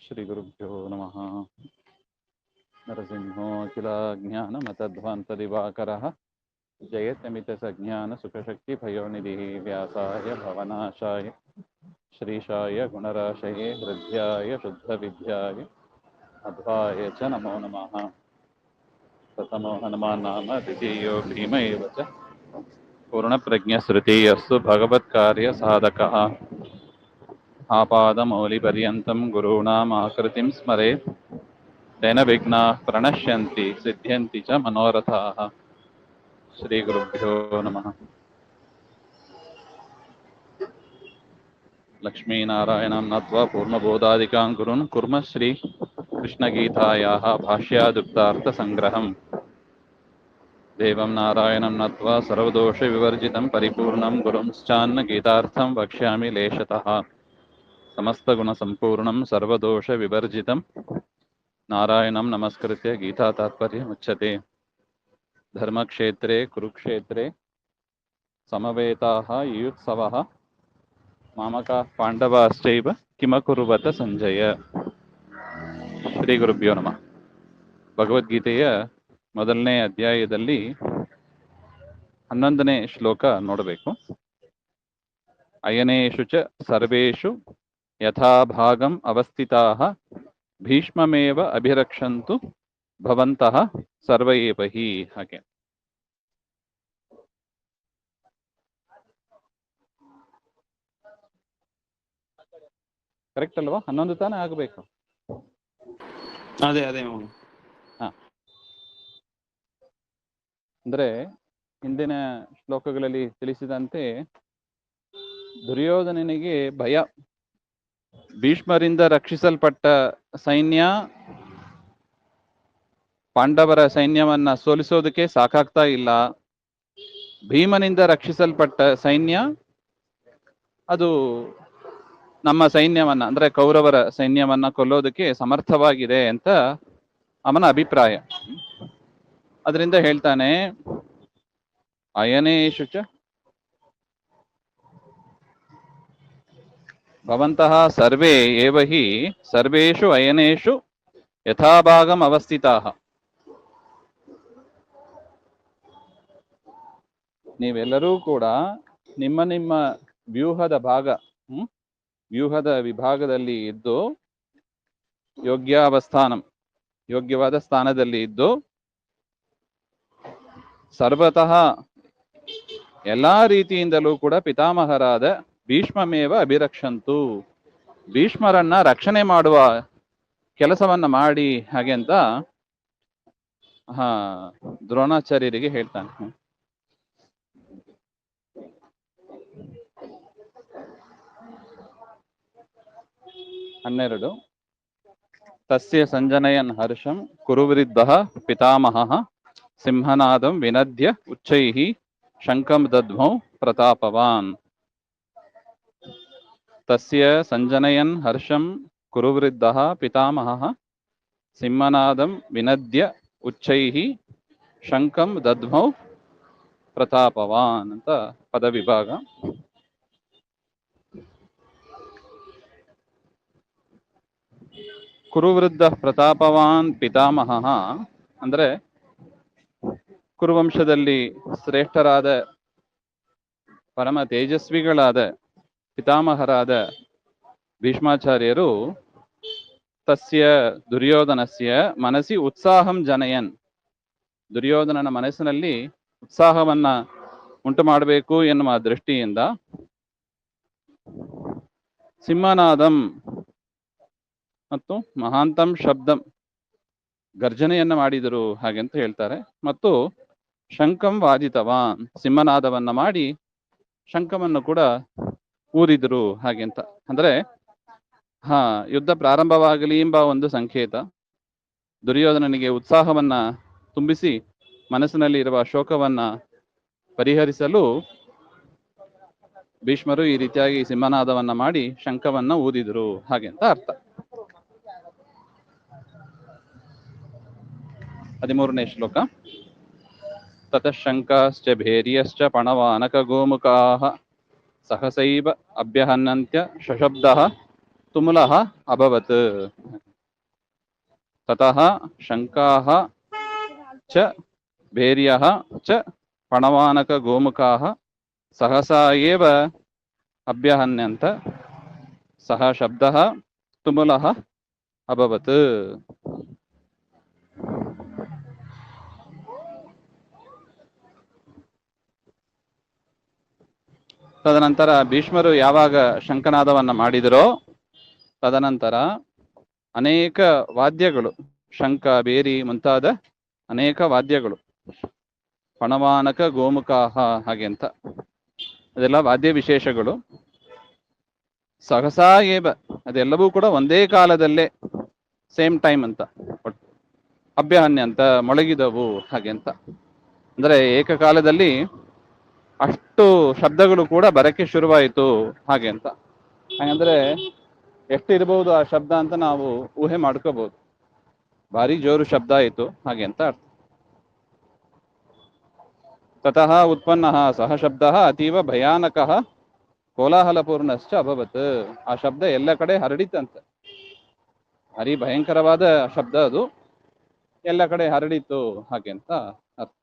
ಶ್ರೀಗುರುಭ್ಯೋ ನಮಃ. ನರಸಿಂಹೋऽಖಿಲಾಜ್ಞಾನಮತಧ್ವಾन्तದಿವಾಕರः ಜಯತ್ಯಮಿತಸಜ್ಞಾನಸುಖಶಕ್ತಿಭಯೋನಿಧಿः ವ್ಯಾಸಾಯ ಭವನಾಶಾಯ ಶ್ರೀಶಾಯ ಗುಣರಾಶಯೇ ಹೃದ್ಯಾಯ ಶುದ್ಧವಿದ್ಯಾಯ ಮಧ್ವಾಯ ಚ ನಮೋ ನಮಃ. ಪ್ರಥಮೋ ಹನುಮಾನ್ ನಾಮ ದ್ವಿತೀಯೋ ಭೀಮ ಏವ ಚ ಪೂರ್ಣಪ್ರಜ್ಞಶ್ರುತಿಯಸ್ಸು ಭಗವತ್ಕಾರ್ಯ ಸಾಧಕಃ. ಆಪಾದಮೌಲಿಪರ್ಯಂతం ಗುರುಣಾಮಾಕೃತಿಂ ಸ್ಮರೇತ್ ತೇನ ವಿಘ್ನಾಃ ಪ್ರಣಶ್ಯಂತಿ ಸಿದ್ಧ್ಯಂತಿ ಚ ಮನೋರಥಾಃ. ಶ್ರೀ ಗುರುಭ್ಯೋ ನಮಃ. ಲಕ್ಷ್ಮೀನಾರಾಯಣಂ ನತ್ವಾ ಪೂರ್ಣಬೋಧಾದಿಕಾನ್ ಗುರುನ್ ಕುರ್ಮಃ ಶ್ರೀ ಕೃಷ್ಣಗೀತಾಯಾಃ ಭಾಷ್ಯಾದುಕ್ತಾರ್ಥಸಂಗ್ರಹಂ. ದೇವಂ ನಾರಾಯಣಂ ನತ್ವಾ ಸರ್ವದೋಷವಿವರ್ಜಿತಂ ಪರಿಪೂರ್ಣಂ ಗುರುಂಶ್ಚಾನ್ನ ಗೀತಾರ್ಥಂ ವಕ್ಷ್ಯಾಮಿ ಲೇಷತಃ. ಸಮಸ್ತಗುಣಸಂಪೂರ್ಣಂ ಸರ್ವದೋಷವಿವರ್ಜಿತಂ ನಾರಾಯಣಂ ನಮಸ್ಕೃತ್ಯ ಗೀತಾ ತಾತ್ಪರ್ಯಮುಚ್ಯತೆ. ಧರ್ಮಕ್ಷೇತ್ರೇ ಕುರುಕ್ಷೇತ್ರೇ ಸಮವೇತಾಃ ಯುಯುತ್ಸವಃ ಮಾಮಕಾಃ ಪಾಂಡವಾಶ್ಚೈವ ಕಿಮಕುರ್ವತ ಸಂಜಯ. ಶ್ರೀ ಗುರುಭ್ಯೋ ನಮಃ. ಭಗವದ್ಗೀತೆಯ ಮೊದಲನೇ ಅಧ್ಯಾಯದಲ್ಲಿ 11ನೇ ಶ್ಲೋಕ ನೋಡಬೇಕು. ಅಯನೇಷು ಚ ಸರ್ವೇಷು ಯಥಾಭಾಗಂ ಅವಸ್ಥಿತಾಃ ಭೀಷ್ಮಮೇವ ಅಭಿರಕ್ಷಂತು ಭವಂತಃ ಸರ್ವ ಏವ ಹಿ. ಹಾಗೆ ಕರೆಕ್ಟ್ ಅಲ್ವಾ? 11 ತಾನೇ ಆಗಬೇಕು. ಅದೇ ಹಾ, ಅಂದ್ರೆ ಹಿಂದಿನ ಶ್ಲೋಕಗಳಲ್ಲಿ ತಿಳಿಸಿದಂತೆ ದುರ್ಯೋಧನನಿಗೆ ಭಯ. ಭೀಷ್ಮರಿಂದ ರಕ್ಷಿಸಲ್ಪಟ್ಟ ಸೈನ್ಯ ಪಾಂಡವರ ಸೈನ್ಯವನ್ನ ಸೋಲಿಸೋದಕ್ಕೆ ಸಾಕಾಗ್ತಾ ಇಲ್ಲ. ಭೀಮನಿಂದ ರಕ್ಷಿಸಲ್ಪಟ್ಟ ಸೈನ್ಯ ಅದು ನಮ್ಮ ಸೈನ್ಯವನ್ನ ಅಂದ್ರೆ ಕೌರವರ ಸೈನ್ಯವನ್ನ ಕೊಲ್ಲೋದಕ್ಕೆ ಸಮರ್ಥವಾಗಿದೆ ಅಂತ ಅವನ ಅಭಿಪ್ರಾಯ. ಅದರಿಂದ ಹೇಳ್ತಾನೆ, ಅಯನೇಷು ಚ ಭವಂತಃ ಸರ್ವೇ ಏವ ಹಿ ಸರ್ವೇಷು ಅಯನೇಷು ಯಥಾಭಾಗಂ ಅವಸ್ಥಿತಾಃ. ನೀವೆಲ್ಲರೂ ಕೂಡ ನಿಮ್ಮ ನಿಮ್ಮ ವ್ಯೂಹದ ಭಾಗ, ವ್ಯೂಹದ ವಿಭಾಗದಲ್ಲಿ ಇದ್ದು ಯೋಗ್ಯವಾದ ಸ್ಥಾನದಲ್ಲಿ ಇದ್ದು ಸರ್ವತಃ ಎಲ್ಲಾ ರೀತಿಯಿಂದಲೂ ಕೂಡ ಪಿತಾಮಹರಾದ ಭೀಷ್ಮಮೇವ ಅಭಿರಕ್ಷಂತು, ಭೀಷ್ಮರನ್ನ ರಕ್ಷಣೆ ಮಾಡುವ ಕೆಲಸವನ್ನ ಮಾಡಿ ಹಾಗೆ ಅಂತ ದ್ರೋಣಾಚಾರ್ಯರಿಗೆ ಹೇಳ್ತಾನೆ. 12 ತಸ್ಯ ಸಂಜನಯನ್ ಹರ್ಷಂ ಕುರುವೃದ್ಧಃ ಪಿತಾಮಹಃ ಸಿಂಹನಾದಂ ವಿನದ್ಯ ಉಚ್ಚೈಃ ಶಂಖಂ ದದ್ಮೌ ಪ್ರತಾಪವಾನ್. ತಸ್ಯ ಸಂಜನಯನ್ ಹರ್ಷಂ ಕುರುವೃದ್ಧಃ ಪಿತಾಮಹಃ ಸಿಂಹನಾದಂ ವಿನದ್ಯ ಉಚ್ಚೈಃ ಶಂಖಂ ದದ್ಮೌ ಪ್ರತಾಪವಾನ್ ಅಂತ ಪದವಿಭಾಗ. ಕುರುವೃದ್ಧ ಪ್ರತಾಪವಾನ್ ಪಿತಾಮಹಃ ಅಂದ್ರೆ ಕುರುವಂಶದಲ್ಲಿ ಶ್ರೇಷ್ಠರಾದ ಪರಮ ತೇಜಸ್ವಿಗಳಾದ ಪಿತಾಮಹರಾದ ಭೀಷ್ಮಾಚಾರ್ಯರು ತಸ್ಯ ದುರ್ಯೋಧನಸ್ಯ ಮನಸಿ ಉತ್ಸಾಹಂ ಜನಯನ್, ದುರ್ಯೋಧನನ ಮನಸ್ಸಿನಲ್ಲಿ ಉತ್ಸಾಹವನ್ನ ಉಂಟು ಮಾಡಬೇಕು ಎನ್ನುವ ದೃಷ್ಟಿಯಿಂದ ಸಿಂಹನಾದಂ ಮತ್ತು ಮಹಾಂತಂ ಶಬ್ದಂ ಗರ್ಜನೆಯನ್ನ ಮಾಡಿದರು ಹಾಗೆಂತ ಹೇಳ್ತಾರೆ. ಮತ್ತು ಶಂಖಂ ವಾದಿತವಾನ್, ಸಿಂಹನಾದವನ್ನ ಮಾಡಿ ಶಂಖವನ್ನು ಕೂಡ ಊದಿದ್ರು ಹಾಗೆಂತ. ಅಂದ್ರೆ ಯುದ್ಧ ಪ್ರಾರಂಭವಾಗಲಿ ಎಂಬ ಒಂದು ಸಂಕೇತ. ದುರ್ಯೋಧನನಿಗೆ ಉತ್ಸಾಹವನ್ನ ತುಂಬಿಸಿ ಮನಸ್ಸಿನಲ್ಲಿ ಇರುವ ಶೋಕವನ್ನ ಪರಿಹರಿಸಲು ಭೀಷ್ಮರು ಈ ರೀತಿಯಾಗಿ ಸಿಂಹನಾದವನ್ನ ಮಾಡಿ ಶಂಖವನ್ನ ಊದಿದ್ರು ಹಾಗೆಂತ ಅರ್ಥ. 13ನೇ ಶ್ಲೋಕ. ತತಃ ಶಂಕಾಶ್ಚ ಭೇರ್ಯಶ್ಚ ಪಣವಾನಕ ಗೋಮುಖಾಃ ಸಹಸೈವ ಅಭ್ಯಹನ್ನಂತ್ಯ ಶಶಬ್ದಃ ತುಮುಲಃ ಅಭವತ್. ತತಃ ಶಂಕಾಃ ಚ ಭೇರ್ಯಃ ಚ ಪಣವಾನಕ ಗೋಮುಖಾಃ ಸಹಸಾ ಏವ ಅಭ್ಯಹನ್ಯಂತ. ಸಹ ಶಬ್ದಃ ತುಮುಲಃ ಅಭವತ್. ತದನಂತರ ಭೀಷ್ಮರು ಯಾವಾಗ ಶಂಖನಾದವನ್ನ ಮಾಡಿದರೋ ತದನಂತರ ಅನೇಕ ವಾದ್ಯಗಳು, ಶಂಖ, ಬೇರಿ ಮುಂತಾದ ಅನೇಕ ವಾದ್ಯಗಳು, ಪಣವಾನಕ ಗೋಮುಖಾಹ ಹಾಗೆ ಅಂತ ಅದೆಲ್ಲ ವಾದ್ಯ ವಿಶೇಷಗಳು. ಸಹಸಾ ಏವ ಅದೆಲ್ಲವೂ ಕೂಡ ಒಂದೇ ಕಾಲದಲ್ಲೇ, ಸೇಮ್ ಟೈಮ್ ಅಂತ, ಅಭ್ಯಹನ್ಯ ಅಂತ ಮೊಳಗಿದವು ಹಾಗೆ ಅಂತ. ಅಂದ್ರೆ ಏಕಕಾಲದಲ್ಲಿ ಅಷ್ಟು ಶಬ್ದಗಳು ಕೂಡ ಬರಕ್ಕೆ ಶುರುವಾಯಿತು ಹಾಗೆ ಅಂತ. ಹಾಗಂದ್ರೆ ಎಷ್ಟಿರ್ಬೋದು ಆ ಶಬ್ದ ಅಂತ ನಾವು ಊಹೆ ಮಾಡ್ಕೋಬಹುದು. ಭಾರಿ ಜೋರು ಶಬ್ದ ಆಯಿತು ಹಾಗೆ ಅಂತ ಅರ್ಥ. ತತಃ ಉತ್ಪನ್ನಃ ಸಹ ಶಬ್ದಃ ಅತೀವ ಭಯಾನಕಃ ಕೋಲಾಹಲಪೂರ್ಣಶ್ಚ ಅಭವತ್. ಆ ಶಬ್ದ ಎಲ್ಲ ಕಡೆ ಹರಡಿತಂತೆ. ಭಾರಿ ಭಯಂಕರವಾದ ಶಬ್ದ ಅದು, ಎಲ್ಲ ಕಡೆ ಹರಡಿತು ಹಾಗೆ ಅಂತ ಅರ್ಥ.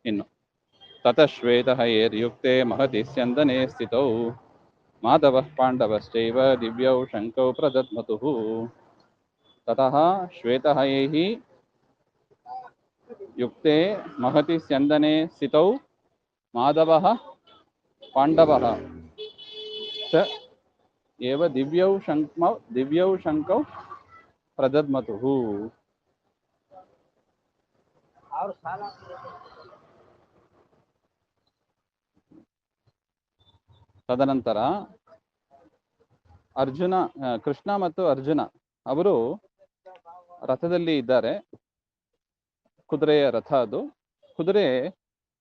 ಇನ್ನು ತತಃ ಶ್ವೇತಹಯೈರ್ಯುಕ್ತೆ ಮಹತಿ ಸ್ಯಂದನೆ ಸ್ಥಿತೌ ಮಾಧವಃ ಪಾಂಡವಶ್ಚೈವ ದಿವ್ಯೌ ಶಂಕೌ ಪ್ರದದ್ಮತುಃ. ತತಃ ಶ್ವೇತಹಯೈಃ ಯುಕ್ತೆ ಮಹತಿ ಸ್ಯಂದನೆ ಸ್ಥಿತೌ ಮಾಧವಃ ಪಾಂಡವಃ ಚ ಏವ ದಿವ್ಯೌ ಶಂಕೌ ಪ್ರದದ್ಮತುಃ. ತದನಂತರ ಅರ್ಜುನ, ಕೃಷ್ಣ ಮತ್ತು ಅರ್ಜುನ ಅವರು ರಥದಲ್ಲಿ ಇದ್ದಾರೆ. ಕುದುರೆಯ ರಥ ಅದು. ಕುದುರೆ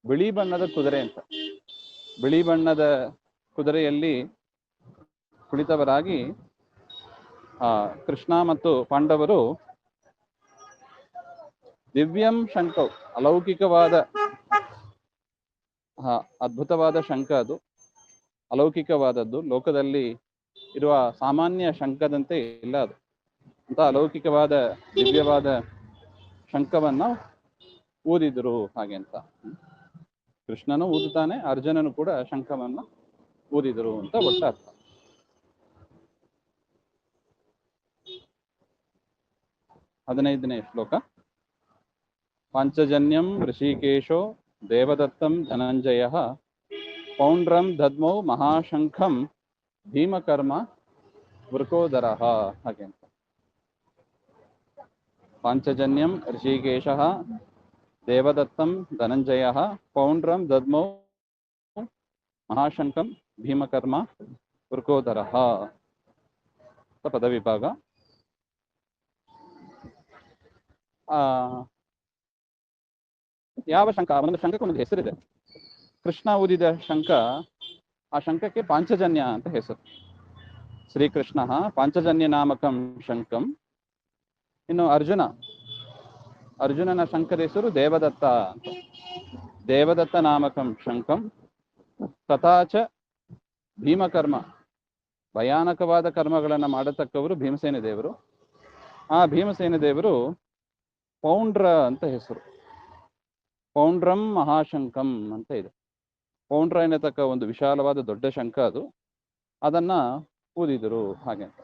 ಬಿಳಿ ಬಣ್ಣದ ಕುದುರೆ ಅಂತ. ಬಿಳಿ ಬಣ್ಣದ ಕುದುರೆಯಲ್ಲಿ ಕುಳಿತವರಾಗಿ ಕೃಷ್ಣ ಮತ್ತು ಪಾಂಡವರು ದಿವ್ಯಂ ಶಂಕೌ, ಅಲೌಕಿಕವಾದ ಅದ್ಭುತವಾದ ಶಂಖ ಅದು, ಅಲೌಕಿಕವಾದದ್ದು. ಲೋಕದಲ್ಲಿ ಇರುವ ಸಾಮಾನ್ಯ ಶಂಖದಂತೆ ಇಲ್ಲ ಅದು. ಅಂತ ಅಲೌಕಿಕವಾದ ದಿವ್ಯವಾದ ಶಂಖವನ್ನ ಊದಿದ್ರು ಹಾಗೆ ಅಂತ. ಕೃಷ್ಣನು ಊದುತ್ತಾನೆ, ಅರ್ಜುನನು ಕೂಡ ಶಂಖವನ್ನ ಊದಿದ್ರು ಅಂತ ಒಟ್ಟಾರ್ಥ. 15ನೇ ಶ್ಲೋಕ. ಪಾಂಚಜನ್ಯಂ ಋಷಿಕೇಶೋ ದೇವದತ್ತಂ ಧನಂಜಯಃ ಪೌಂಡ್ರಂ ದದ್ಮೌ ಮಹಾಶಂಖಂ ಭೀಮಕರ್ಮ ವೃಕೋದರಃ ಹಾಗೆ ಅಂತ. ಪಾಂಚಜನ್ಯಂ ಋಷಿಕೇಶಃ ದೇವದತ್ತಂ ಧನಂಜಯಃ ಪೌಂಡ್ರಂ ದದ್ಮೌ ಮಹಾಶಂಖಂ ಭೀಮಕರ್ಮ ವೃಕೋದರಃ. ಪದವಿಭಾಗ. ಯಾವ ಶಂಖ? ಒಂದು ಶಂಖಕ್ಕೆ ಒಂದು ಹೆಸರಿದೆ. ಕೃಷ್ಣ ಊದಿದ ಶಂಖ, ಆ ಶಂಖಕ್ಕೆ ಪಾಂಚಜನ್ಯ ಅಂತ ಹೆಸರು. ಶ್ರೀಕೃಷ್ಣ ಪಾಂಚಜನ್ಯ ನಾಮಕಂ ಶಂಖಂ. ಇನ್ನು ಅರ್ಜುನನ ಶಂಖದ ಹೆಸರು ದೇವದತ್ತ ಅಂತ. ದೇವದತ್ತ ನಾಮಕಂ ಶಂಖಂ. ತಥಾಚ ಭೀಮಕರ್ಮ, ಭಯಾನಕವಾದ ಕರ್ಮಗಳನ್ನು ಮಾಡತಕ್ಕವರು ಭೀಮಸೇನ ದೇವರು. ಆ ಭೀಮಸೇನ ದೇವರು ಪೌಂಡ್ರ ಅಂತ ಹೆಸರು. ಪೌಂಡ್ರಂ ಮಹಾಶಂಖಂ ಅಂತ ಇದೆ. ಪೌಂಡ್ರ ಎನ್ನತಕ್ಕ ಒಂದು ವಿಶಾಲವಾದ ದೊಡ್ಡ ಶಂಖ ಅದು. ಅದನ್ನ ಊದಿದರು ಹಾಗೆ ಅಂತ.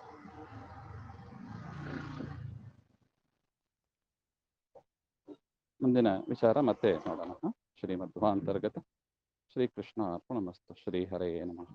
ಮುಂದಿನ ವಿಚಾರ ಮತ್ತೆ ನೋಡೋಣ. ಶ್ರೀಮಧ್ವಾಂತರ್ಗತ. ಶ್ರೀಕೃಷ್ಣ ಅರ್ಪಣಮಸ್ತು. ಶ್ರೀ ಹರೇ ನಮಃ.